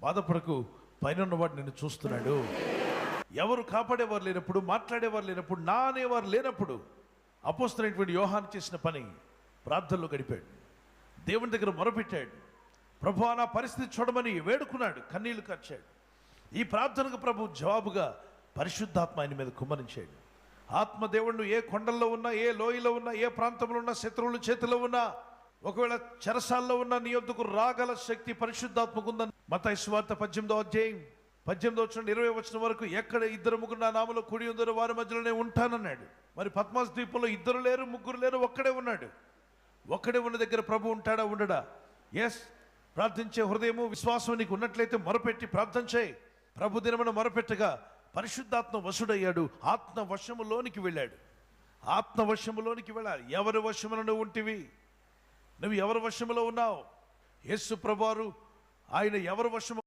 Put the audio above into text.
బాధపడకు, పైనున్నవాడు నిన్ను చూస్తున్నాడు. ఎవరు కాపాడేవారు లేనప్పుడు, మాట్లాడేవారు లేనప్పుడు, నా అనేవారు లేనప్పుడు అపోస్తలుడైనటువంటి యోహాను చేసిన పని ప్రార్థనలో గడిపాడు. దేవుని దగ్గర మొరపెట్టాడు. ప్రభువా, నా పరిస్థితి చూడమని వేడుకున్నాడు, కన్నీళ్లు కార్చాడు. ఈ ప్రార్థనకు ప్రభు జవాబుగా పరిశుద్ధాత్మ ఆయన మీద కుమ్మరించాడు. ఆత్మదేవుడు ఏ కొండల్లో ఉన్నా, ఏ లోయలో ఉన్నా, ఏ ప్రాంతంలో ఉన్నా, శత్రువుల చేతిలో ఉన్నా, ఒకవేళ చెరసాల్లో ఉన్న నీ యొద్దకు రాగల శక్తి పరిశుద్ధాత్మకుందని మత్తయి సువార్త 18వ అధ్యాయం 18-20 వరకు, ఎక్కడ 2-3 నా నామములో కూడి ఉందరో వారి మధ్యలోనే ఉంటానన్నాడు. మరి పద్మాస్ ద్వీపంలో 2 లేరు, 3 లేరు, ఒక్కడే ఉన్నాడు. ఒక్కడే ఉన్న దగ్గర ప్రభు ఉంటాడా, ఉండడా? ఎస్. ప్రార్థించే హృదయము, విశ్వాసం నీకు ఉన్నట్లయితే మొరపెట్టి ప్రార్థన చేయి. ప్రభు దినమున మొరపెట్టగా పరిశుద్ధాత్మ వశుడయ్యాడు. ఆత్మ వశములోనికి వెళ్ళాడు. ఆత్మ వశములోనికి వెళ్ళాలి. ఎవరి వశములో నువ్వు ఉంటివి? నువ్వు ఎవరి వశములో ఉన్నావు? యేసు ప్రభువారు ఆయన ఎవరి వశము